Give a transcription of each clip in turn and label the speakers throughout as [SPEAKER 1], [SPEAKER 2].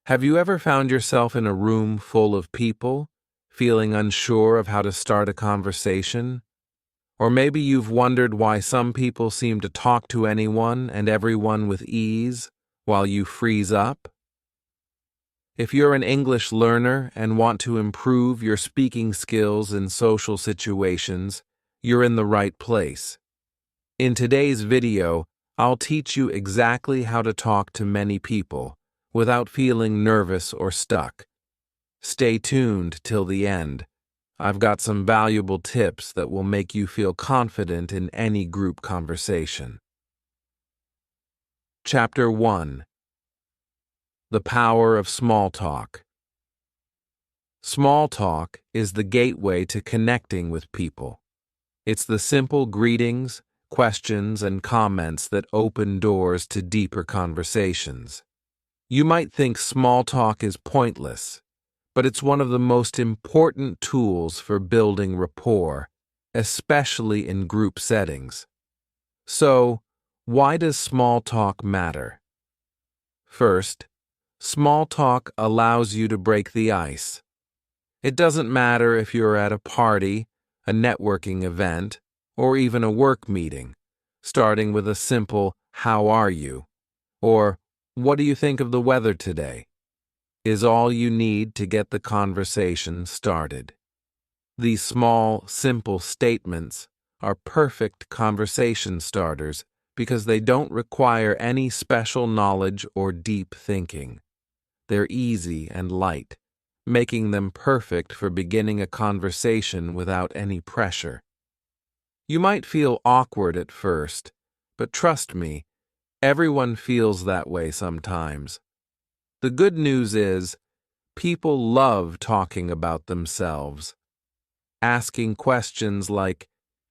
[SPEAKER 1] Have you ever found yourself in a room full of people, feeling unsure of how to start a conversation? Or maybe you've wondered why some people seem to talk to anyone and everyone with ease, while you freeze up? If you're an English learner and want to improve your speaking skills in social situations, you're in the right place. In today's video, I'll teach you exactly how to talk to many people without feeling nervous or stuck. Stay tuned till the end. I've got some valuable tips that will make you feel confident in any group conversation. Chapter 1: The Power of Small Talk. Small talk is the gateway to connecting with people. It's the simple greetings, questions, and comments that open doors to deeper conversations. You might think small talk is pointless, but it's one of the most important tools for building rapport, especially in group settings. So, why does small talk matter? First, small talk allows you to break the ice. It doesn't matter if you're at a party, a networking event, or even a work meeting, starting with a simple "How are you?" or "What do you think of the weather today?" is all you need to get the conversation started. These small, simple statements are perfect conversation starters because they don't require any special knowledge or deep thinking. They're easy and light, making them perfect for beginning a conversation without any pressure. You might feel awkward at first, but trust me, everyone feels that way sometimes. The good news is, people love talking about themselves. Asking questions like,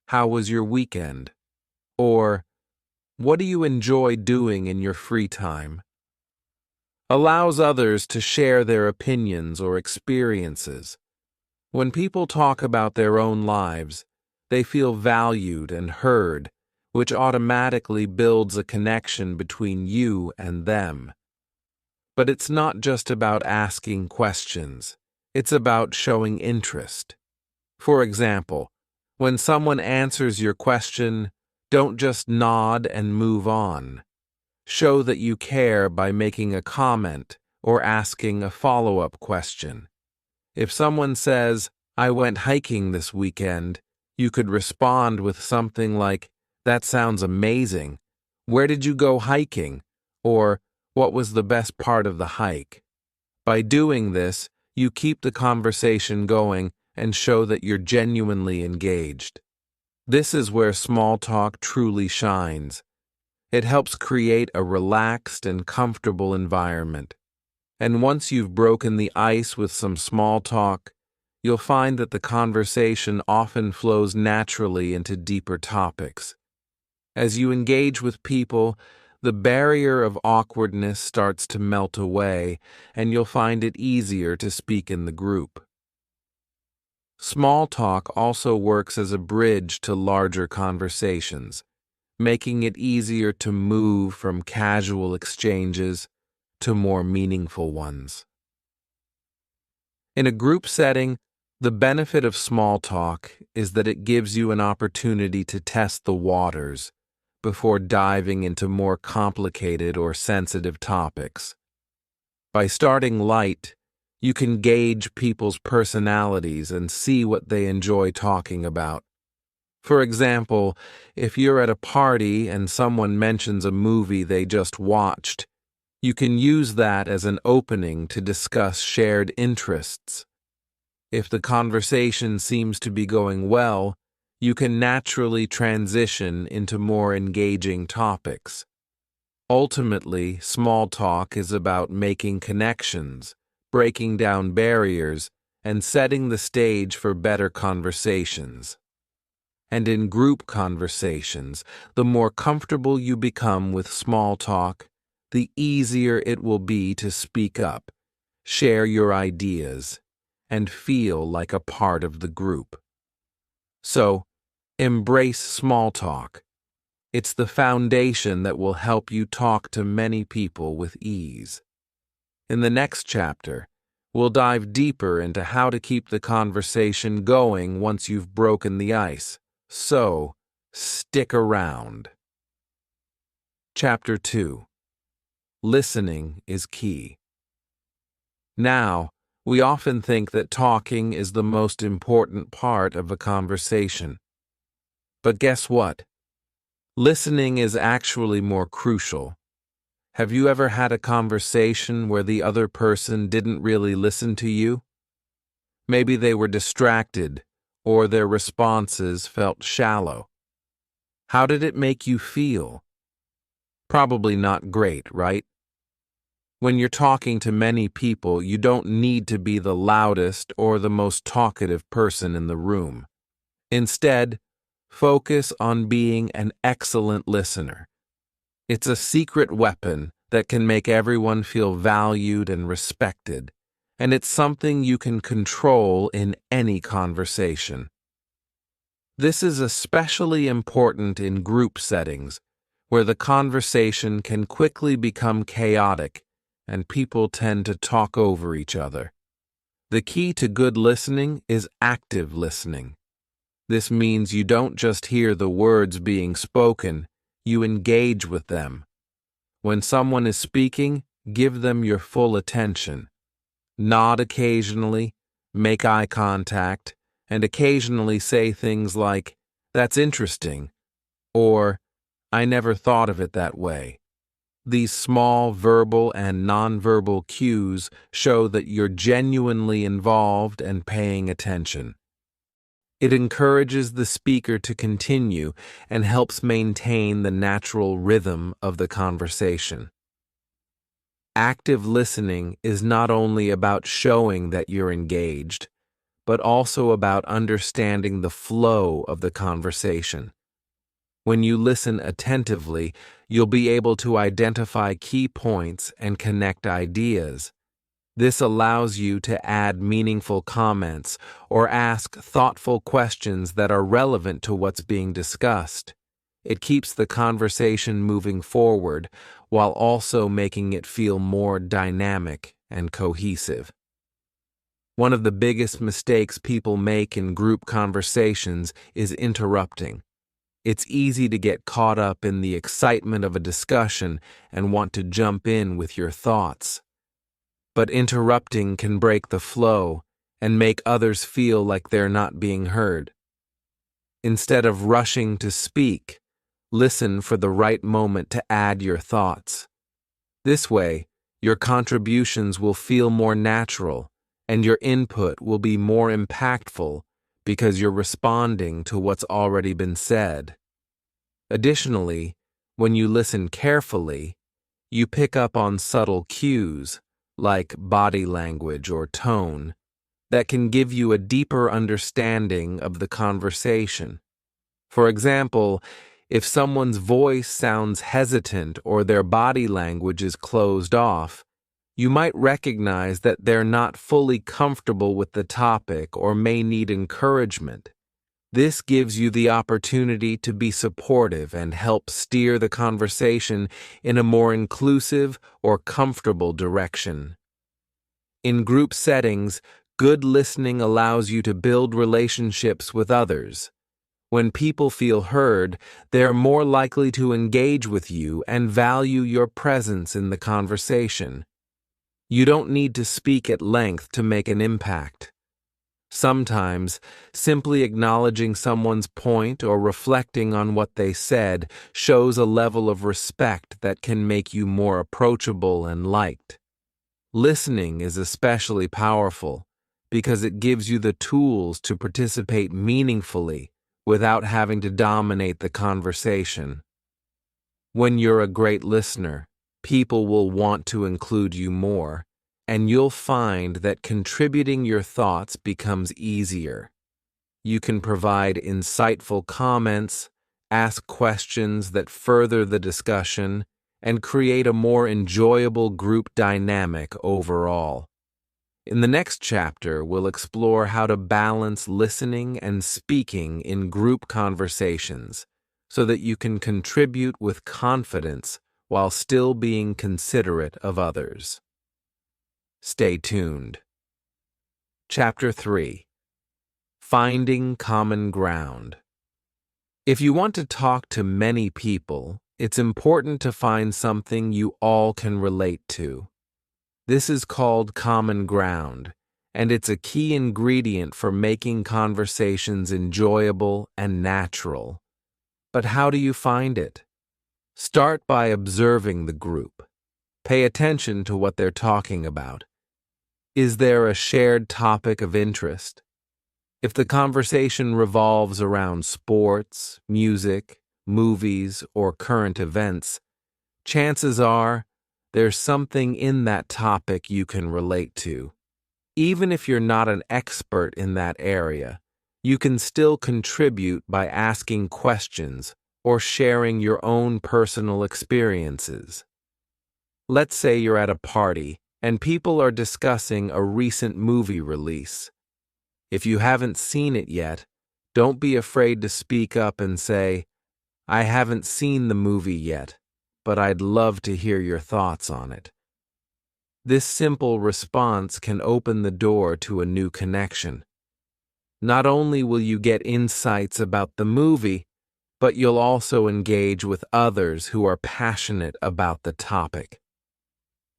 [SPEAKER 1] "How was your weekend?" or "What do you enjoy doing in your free time?" allows others to share their opinions or experiences. When people talk about their own lives, they feel valued and heard, which automatically builds a connection between you and them. But it's not just about asking questions. It's about showing interest. For example, when someone answers your question, don't just nod and move on. Show that you care by making a comment or asking a follow-up question. If someone says, "I went hiking this weekend," you could respond with something like, "That sounds amazing. Where did you go hiking?" or "What was the best part of the hike?" By doing this, you keep the conversation going and show that you're genuinely engaged. This is where small talk truly shines. It helps create a relaxed and comfortable environment. And once you've broken the ice with some small talk, you'll find that the conversation often flows naturally into deeper topics. As you engage with people, the barrier of awkwardness starts to melt away, and you'll find it easier to speak in the group. Small talk also works as a bridge to larger conversations, making it easier to move from casual exchanges to more meaningful ones. In a group setting, the benefit of small talk is that it gives you an opportunity to test the waters before diving into more complicated or sensitive topics. By starting light, you can gauge people's personalities and see what they enjoy talking about. For example, if you're at a party and someone mentions a movie they just watched, you can use that as an opening to discuss shared interests. If the conversation seems to be going well, you can naturally transition into more engaging topics. Ultimately, small talk is about making connections, breaking down barriers, and setting the stage for better conversations. And in group conversations, the more comfortable you become with small talk, the easier it will be to speak up, share your ideas, and feel like a part of the group. So, embrace small talk. It's the foundation that will help you talk to many people with ease. In the next chapter, we'll dive deeper into how to keep the conversation going once you've broken the ice. So, stick around. Chapter 2. Listening is key. Now, we often think that talking is the most important part of a conversation. But guess what? Listening is actually more crucial. Have you ever had a conversation where the other person didn't really listen to you? Maybe they were distracted, or their responses felt shallow. How did it make you feel? Probably not great, right? When you're talking to many people, you don't need to be the loudest or the most talkative person in the room. Instead, focus on being an excellent listener. It's a secret weapon that can make everyone feel valued and respected, and it's something you can control in any conversation. This is especially important in group settings, where the conversation can quickly become chaotic and people tend to talk over each other. The key to good listening is active listening. This means you don't just hear the words being spoken, you engage with them. When someone is speaking, give them your full attention. Nod occasionally, make eye contact, and occasionally say things like, "That's interesting," or "I never thought of it that way." These small verbal and nonverbal cues show that you're genuinely involved and paying attention. It encourages the speaker to continue and helps maintain the natural rhythm of the conversation. Active listening is not only about showing that you're engaged, but also about understanding the flow of the conversation. When you listen attentively, you'll be able to identify key points and connect ideas. This allows you to add meaningful comments or ask thoughtful questions that are relevant to what's being discussed. It keeps the conversation moving forward while also making it feel more dynamic and cohesive. One of the biggest mistakes people make in group conversations is interrupting. It's easy to get caught up in the excitement of a discussion and want to jump in with your thoughts. But interrupting can break the flow and make others feel like they're not being heard. Instead of rushing to speak, listen for the right moment to add your thoughts. This way, your contributions will feel more natural and your input will be more impactful because you're responding to what's already been said. Additionally, when you listen carefully, you pick up on subtle cues, like body language or tone, that can give you a deeper understanding of the conversation. For example, if someone's voice sounds hesitant or their body language is closed off, you might recognize that they're not fully comfortable with the topic or may need encouragement. This gives you the opportunity to be supportive and help steer the conversation in a more inclusive or comfortable direction. In group settings, good listening allows you to build relationships with others. When people feel heard, they're more likely to engage with you and value your presence in the conversation. You don't need to speak at length to make an impact. Sometimes, simply acknowledging someone's point or reflecting on what they said shows a level of respect that can make you more approachable and liked. Listening is especially powerful because it gives you the tools to participate meaningfully without having to dominate the conversation. When you're a great listener, people will want to include you more, and you'll find that contributing your thoughts becomes easier. You can provide insightful comments, ask questions that further the discussion, and create a more enjoyable group dynamic overall. In the next chapter, we'll explore how to balance listening and speaking in group conversations so that you can contribute with confidence while still being considerate of others. Stay tuned. Chapter 3. Finding Common Ground. If you want to talk to many people, it's important to find something you all can relate to. This is called common ground, and it's a key ingredient for making conversations enjoyable and natural. But how do you find it? Start by observing the group. Pay attention to what they're talking about. Is there a shared topic of interest? If the conversation revolves around sports, music, movies, or current events, chances are there's something in that topic you can relate to. Even if you're not an expert in that area, you can still contribute by asking questions or sharing your own personal experiences. Let's say you're at a party and people are discussing a recent movie release. If you haven't seen it yet, don't be afraid to speak up and say, "I haven't seen the movie yet, but I'd love to hear your thoughts on it." This simple response can open the door to a new connection. Not only will you get insights about the movie, but you'll also engage with others who are passionate about the topic.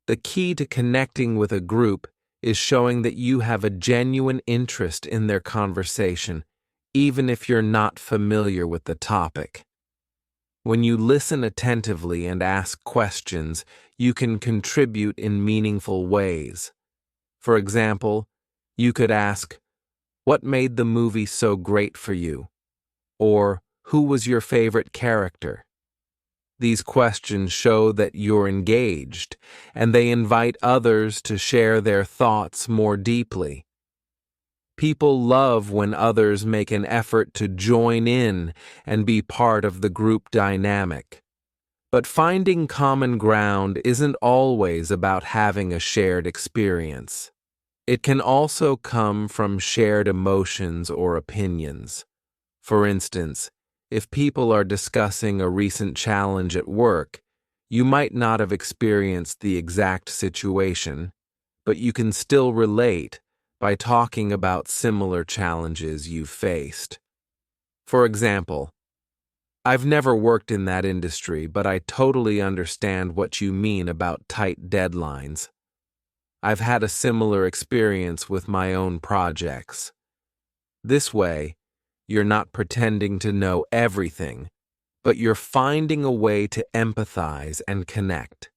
[SPEAKER 1] The key to connecting with a group is showing that you have a genuine interest in their conversation, even if you're not familiar with the topic. When you listen attentively and ask questions, you can contribute in meaningful ways. For example, you could ask, "What made the movie so great for you?" Or, "Who was your favorite character?" These questions show that you're engaged, and they invite others to share their thoughts more deeply. People love when others make an effort to join in and be part of the group dynamic. But finding common ground isn't always about having a shared experience. It can also come from shared emotions or opinions. For instance, if people are discussing a recent challenge at work, you might not have experienced the exact situation, but you can still relate by talking about similar challenges you've faced. For example, "I've never worked in that industry, but I totally understand what you mean about tight deadlines. I've had a similar experience with my own projects." This way, you're not pretending to know everything, but you're finding a way to empathize and connect.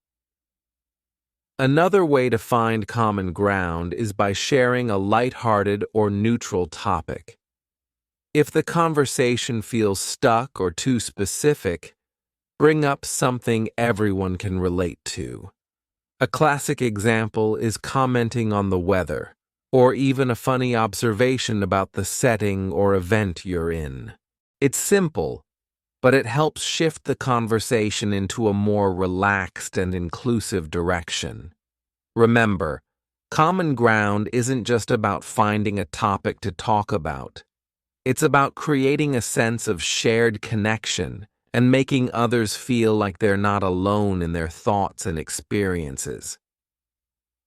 [SPEAKER 1] Another way to find common ground is by sharing a lighthearted or neutral topic. If the conversation feels stuck or too specific, bring up something everyone can relate to. A classic example is commenting on the weather, or even a funny observation about the setting or event you're in. It's simple, but it helps shift the conversation into a more relaxed and inclusive direction. Remember, common ground isn't just about finding a topic to talk about. It's about creating a sense of shared connection and making others feel like they're not alone in their thoughts and experiences.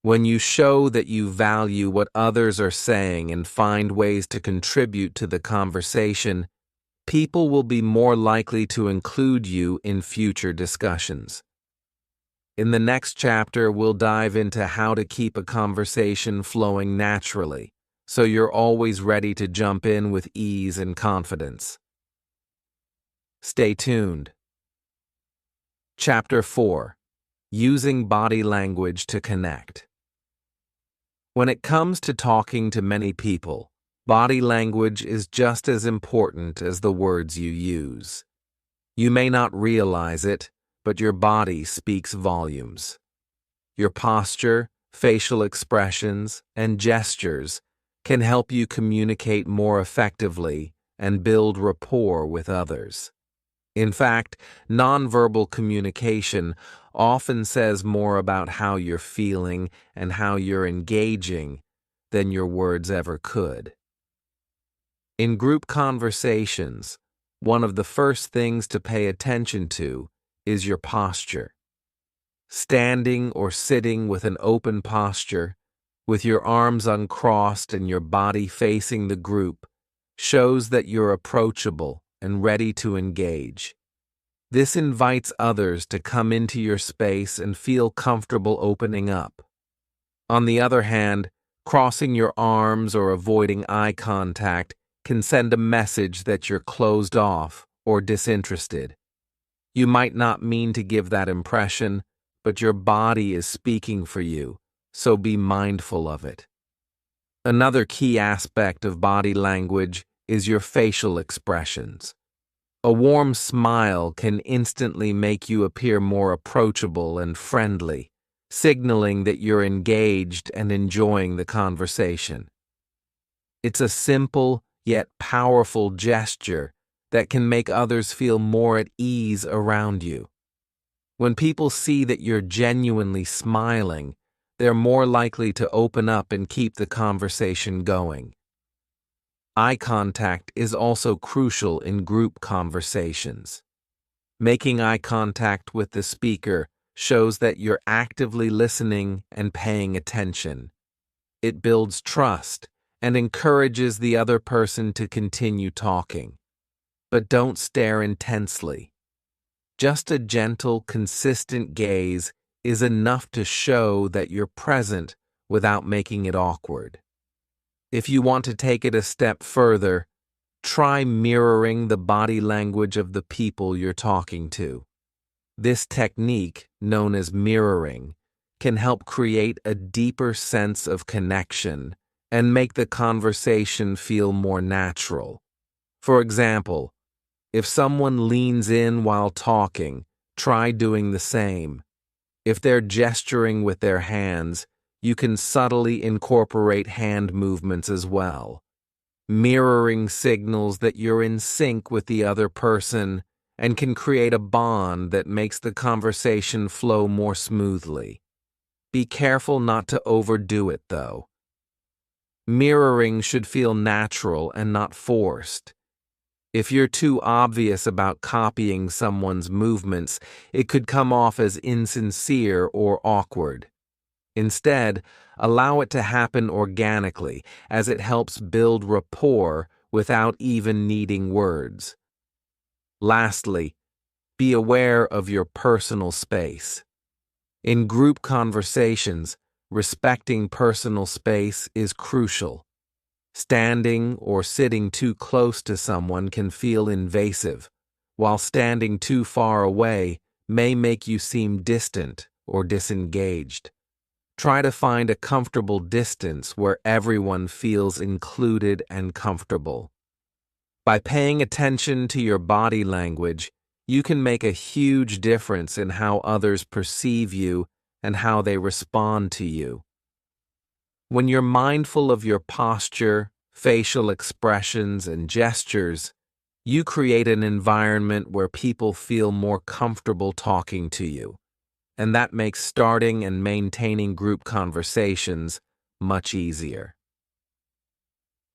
[SPEAKER 1] When you show that you value what others are saying and find ways to contribute to the conversation, people will be more likely to include you in future discussions. In the next chapter, we'll dive into how to keep a conversation flowing naturally, so you're always ready to jump in with ease and confidence. Stay tuned. Chapter 4. Using Body Language to Connect. When it comes to talking to many people, body language is just as important as the words you use. You may not realize it, but your body speaks volumes. Your posture, facial expressions, and gestures can help you communicate more effectively and build rapport with others. In fact, nonverbal communication often says more about how you're feeling and how you're engaging than your words ever could. In group conversations, one of the first things to pay attention to is your posture. Standing or sitting with an open posture, with your arms uncrossed and your body facing the group, shows that you're approachable and ready to engage. This invites others to come into your space and feel comfortable opening up. On the other hand, crossing your arms or avoiding eye contact can send a message that you're closed off or disinterested. You might not mean to give that impression, but your body is speaking for you, so be mindful of it. Another key aspect of body language is your facial expressions. A warm smile can instantly make you appear more approachable and friendly, signaling that you're engaged and enjoying the conversation. It's a simple yet powerful gesture that can make others feel more at ease around you. When people see that you're genuinely smiling, they're more likely to open up and keep the conversation going. Eye contact is also crucial in group conversations. Making eye contact with the speaker shows that you're actively listening and paying attention. It builds trust and encourages the other person to continue talking. But don't stare intensely. Just a gentle, consistent gaze is enough to show that you're present without making it awkward. If you want to take it a step further, try mirroring the body language of the people you're talking to. This technique, known as mirroring, can help create a deeper sense of connection and make the conversation feel more natural. For example, if someone leans in while talking, try doing the same. If they're gesturing with their hands, you can subtly incorporate hand movements as well. Mirroring signals that you're in sync with the other person and can create a bond that makes the conversation flow more smoothly. Be careful not to overdo it, though. Mirroring should feel natural and not forced. If you're too obvious about copying someone's movements, it could come off as insincere or awkward. Instead, allow it to happen organically, as it helps build rapport without even needing words. Lastly, be aware of your personal space. In group conversations, respecting personal space is crucial. Standing or sitting too close to someone can feel invasive, while standing too far away may make you seem distant or disengaged. Try to find a comfortable distance where everyone feels included and comfortable. By paying attention to your body language, you can make a huge difference in how others perceive you and how they respond to you. When you're mindful of your posture, facial expressions, and gestures, you create an environment where people feel more comfortable talking to you, and that makes starting and maintaining group conversations much easier.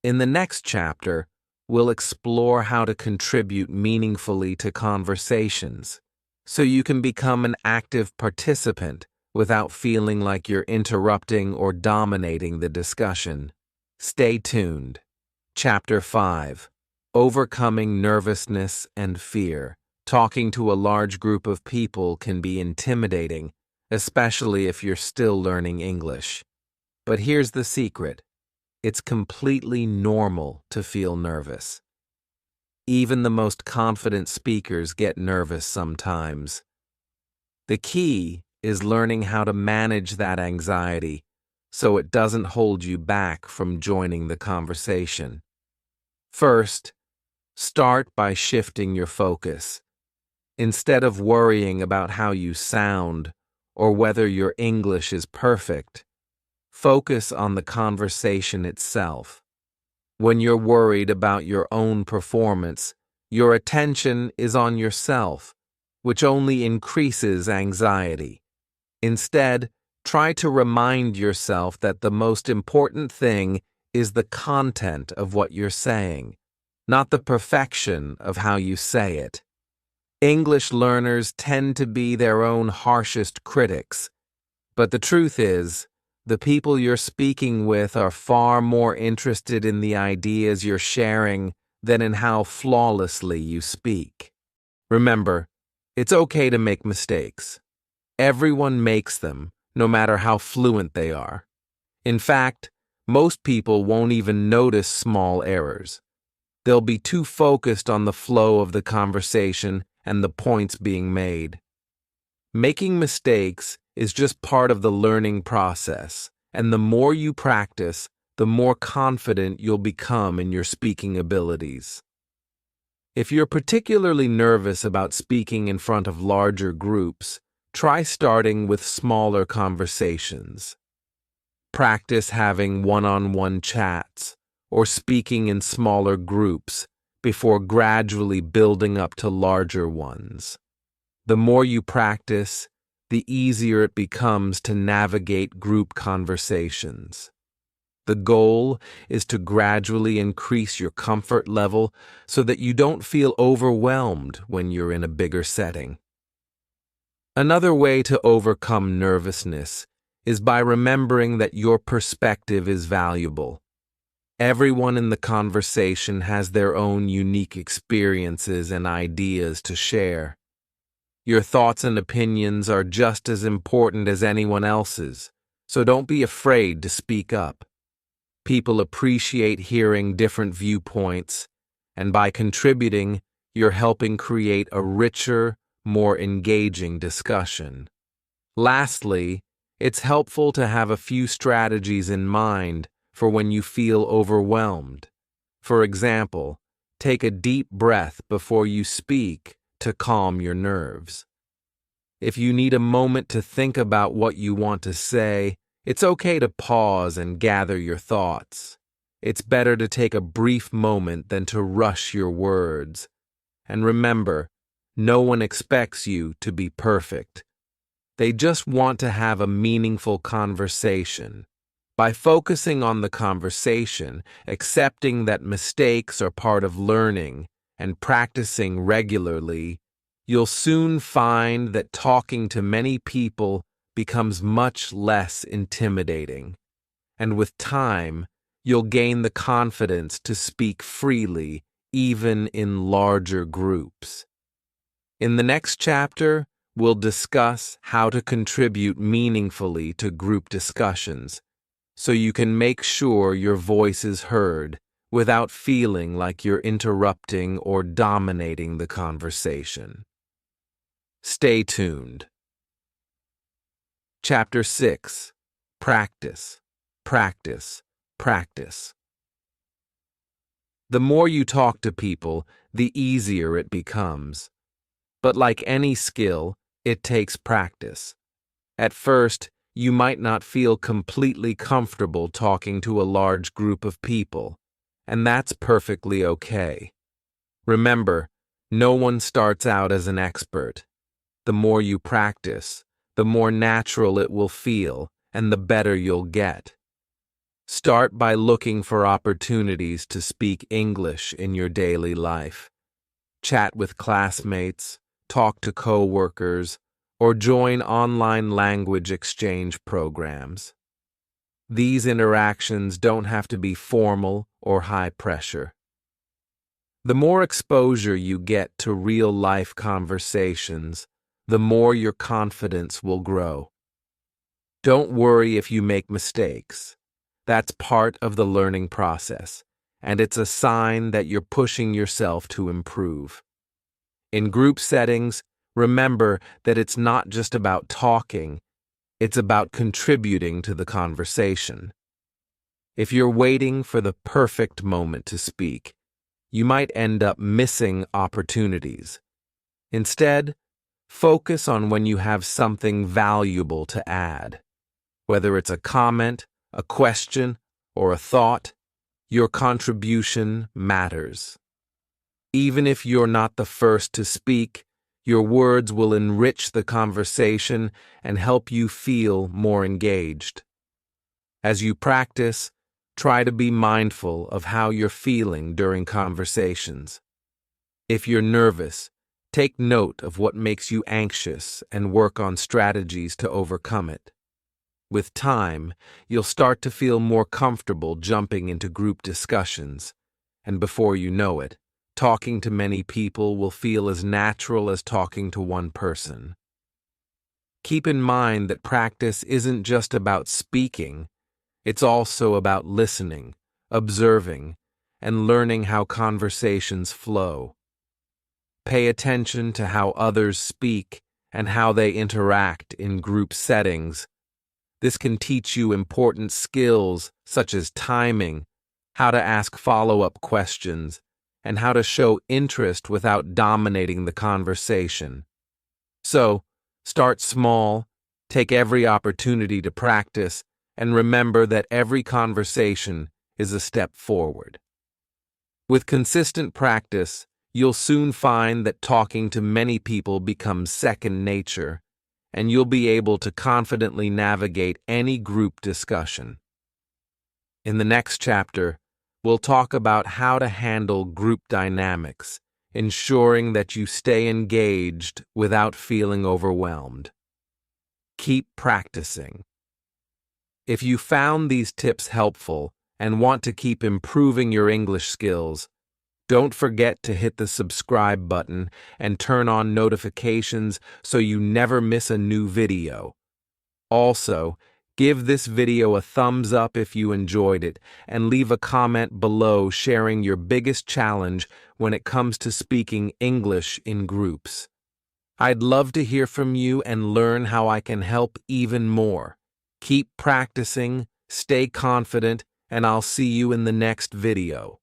[SPEAKER 1] In the next chapter, we'll explore how to contribute meaningfully to conversations, so you can become an active participant without feeling like you're interrupting or dominating the discussion. Stay tuned. Chapter 5. Overcoming Nervousness and Fear. Talking to a large group of people can be intimidating, especially if you're still learning English. But here's the secret. It's completely normal to feel nervous. Even the most confident speakers get nervous sometimes. The key is learning how to manage that anxiety so it doesn't hold you back from joining the conversation. First, start by shifting your focus. Instead of worrying about how you sound or whether your English is perfect, focus on the conversation itself. When you're worried about your own performance, your attention is on yourself, which only increases anxiety. Instead, try to remind yourself that the most important thing is the content of what you're saying, not the perfection of how you say it. English learners tend to be their own harshest critics, but the truth is, The people you're speaking with are far more interested in the ideas you're sharing than in how flawlessly you speak. Remember, it's okay to make mistakes. Everyone makes them, no matter how fluent they are. In fact, most people won't even notice small errors. They'll be too focused on the flow of the conversation and the points being made. Making mistakes is just part of the learning process, and the more you practice, the more confident you'll become in your speaking abilities. If you're particularly nervous about speaking in front of larger groups, try starting with smaller conversations. Practice having one-on-one chats or speaking in smaller groups before gradually building up to larger ones. The more you practice, the easier it becomes to navigate group conversations. The goal is to gradually increase your comfort level so that you don't feel overwhelmed when you're in a bigger setting. Another way to overcome nervousness is by remembering that your perspective is valuable. Everyone in the conversation has their own unique experiences and ideas to share. Your thoughts and opinions are just as important as anyone else's, so don't be afraid to speak up. People appreciate hearing different viewpoints, and by contributing, you're helping create a richer, more engaging discussion. Lastly, it's helpful to have a few strategies in mind for when you feel overwhelmed. For example, take a deep breath before you speak to calm your nerves. If you need a moment to think about what you want to say, it's okay to pause and gather your thoughts. It's better to take a brief moment than to rush your words. And remember, no one expects you to be perfect. They just want to have a meaningful conversation. By focusing on the conversation, accepting that mistakes are part of learning, and practicing regularly, you'll soon find that talking to many people becomes much less intimidating. And with time, you'll gain the confidence to speak freely, even in larger groups. In the next chapter, we'll discuss how to contribute meaningfully to group discussions, so you can make sure your voice is heard without feeling like you're interrupting or dominating the conversation. Stay tuned. Chapter 6. Practice, practice, practice. The more you talk to people, the easier it becomes. But like any skill, it takes practice. At first, you might not feel completely comfortable talking to a large group of people, and that's perfectly okay. Remember, no one starts out as an expert. The more you practice, the more natural it will feel, and the better you'll get. Start by looking for opportunities to speak English in your daily life. Chat with classmates, talk to coworkers, or join online language exchange programs. These interactions don't have to be formal or high pressure. The more exposure you get to real-life conversations, the more your confidence will grow. Don't worry if you make mistakes. That's part of the learning process, and it's a sign that you're pushing yourself to improve. In group settings, remember that it's not just about talking, it's about contributing to the conversation. If you're waiting for the perfect moment to speak, you might end up missing opportunities. Instead, focus on when you have something valuable to add. Whether it's a comment, a question, or a thought, your contribution matters. Even if you're not the first to speak, your words will enrich the conversation and help you feel more engaged. As you practice, try to be mindful of how you're feeling during conversations. If you're nervous, take note of what makes you anxious and work on strategies to overcome it. With time, you'll start to feel more comfortable jumping into group discussions, and before you know it, talking to many people will feel as natural as talking to one person. Keep in mind that practice isn't just about speaking, it's also about listening, observing, and learning how conversations flow. Pay attention to how others speak and how they interact in group settings. This can teach you important skills such as timing, how to ask follow-up questions, and how to show interest without dominating the conversation. So, start small, take every opportunity to practice, and remember that every conversation is a step forward. With consistent practice, you'll soon find that talking to many people becomes second nature, and you'll be able to confidently navigate any group discussion. In the next chapter, we'll talk about how to handle group dynamics, ensuring that you stay engaged without feeling overwhelmed. Keep practicing. If you found these tips helpful and want to keep improving your English skills, don't forget to hit the subscribe button and turn on notifications so you never miss a new video. Also, give this video a thumbs up if you enjoyed it, and leave a comment below sharing your biggest challenge when it comes to speaking English in groups. I'd love to hear from you and learn how I can help even more. Keep practicing, stay confident, and I'll see you in the next video.